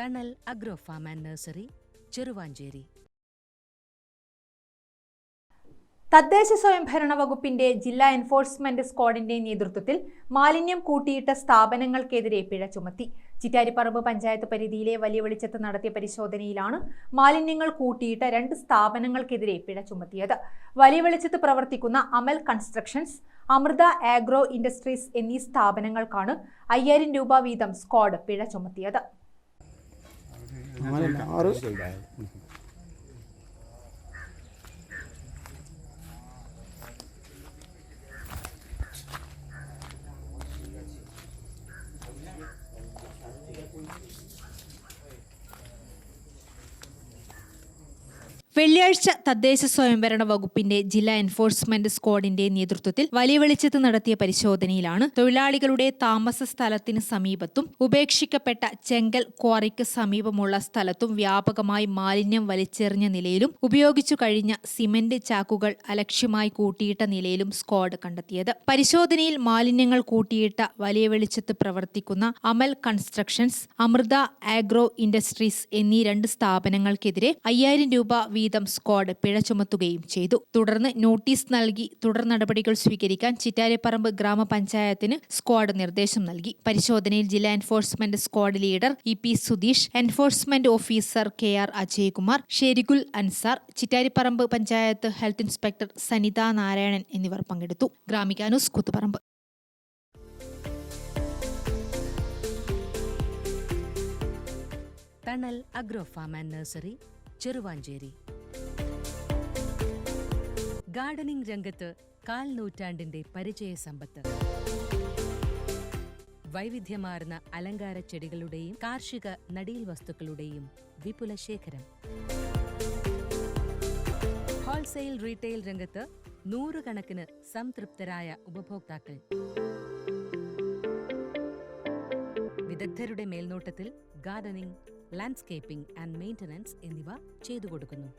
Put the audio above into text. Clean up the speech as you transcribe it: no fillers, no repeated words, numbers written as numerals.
തണൽ agro farm and nursery, Cheruvanchery. തദ്ദേശ സ്വയംഭരണ വകുപ്പിന്റെ ജില്ലാ എൻഫോഴ്സ്മെന്റ് സ്ക്വാഡിന്റെ നേതൃത്വത്തിൽ മാലിന്യം കൂട്ടിയിട്ട സ്ഥാപനങ്ങൾക്കെതിരെ പിഴ ചുമത്തി. ചിറ്റാരിപ്പറമ്പ് പഞ്ചായത്ത് പരിധിയിലെ വലിയ വെളിച്ചത്ത് നടത്തിയ പരിശോധനയിലാണ് മാലിന്യങ്ങൾ കൂട്ടിയിട്ട 2 സ്ഥാപനങ്ങൾക്കെതിരെ പിഴ ചുമത്തിയത്. വലിയ വെളിച്ചത്ത് പ്രവർത്തിക്കുന്ന അമൽ കൺസ്ട്രക്ഷൻസ്, അമൃത ആഗ്രോ ഇൻഡസ്ട്രീസ് എന്നീ സ്ഥാപനങ്ങൾക്കാണ് 5000 രൂപ വീതം സ്ക്വാഡ് പിഴ ചുമത്തിയത്. വെള്ളിയാഴ്ച തദ്ദേശ സ്വയംഭരണ വകുപ്പിന്റെ ജില്ലാ എൻഫോഴ്സ്മെന്റ് സ്ക്വാഡിന്റെ നേതൃത്വത്തിൽ വലിയ വെളിച്ചത്ത് നടത്തിയ പരിശോധനയിലാണ് തൊഴിലാളികളുടെ താമസ സ്ഥലത്തിന് സമീപത്തും ഉപേക്ഷിക്കപ്പെട്ട ചെങ്കൽ ക്വാറിക്ക് സമീപമുള്ള സ്ഥലത്തും വ്യാപകമായി മാലിന്യം വലിച്ചെറിഞ്ഞ നിലയിലും ഉപയോഗിച്ചു കഴിഞ്ഞ സിമന്റ് ചാക്കുകൾ അലക്ഷ്യമായി കൂട്ടിയിട്ട നിലയിലും സ്ക്വാഡ് കണ്ടെത്തിയത്. പരിശോധനയിൽ മാലിന്യങ്ങൾ കൂട്ടിയിട്ട വലിയ വെളിച്ചത്ത് പ്രവർത്തിക്കുന്ന അമൽ കൺസ്ട്രക്ഷൻസ്, അമൃത ആഗ്രോ ഇൻഡസ്ട്രീസ് എന്നീ 2 സ്ഥാപനങ്ങൾക്കെതിരെ 5000 രൂപ വീതം സ്ക്വാഡ് പിഴ ചുമത്തുകയും ചെയ്തു. തുടർന്ന് നോട്ടീസ് നൽകി തുടർ നടപടികൾ സ്വീകരിക്കാൻ ചിറ്റാരിപ്പറമ്പ് ഗ്രാമപഞ്ചായത്തിന് സ്ക്വാഡ് നിർദ്ദേശം നൽകി. പരിശോധനയിൽ ജില്ലാ enforcement squad leader EP Sudheesh, enforcement officer KR Ajaykumar, Sherigul Ansar, Chittariparamba panchayat health inspector Sanitha Narayanan എന്നിവർ പങ്കെടുത്തു. Gramika news, Koothuparamba. Thanal agro farm and nursery, Cheruvanchery. Gardening രംഗത്ത് 1/4 നൂറ്റാണ്ടിന്റെ പരിചയ സമ്പത്ത്. വൈവിധ്യമാർന്ന അലങ്കാര ചെടികളുടെയും കാർഷിക നടീൽ വസ്തുക്കളുടെയും വിപുല ശേഖരം. ഹോൾസെയിൽ റീറ്റെയിൽ രംഗത്ത് 100 കണക്കിന് സംതൃപ്തരായ ഉപഭോക്താക്കൾ. വിദഗ്ധരുടെ മേൽനോട്ടത്തിൽ ഗാർഡനിംഗ്, ലാൻഡ്സ്കേപ്പിംഗ് ആൻഡ് മെയിന്റനൻസ് എന്നിവ ചെയ്തു കൊടുക്കുന്നു.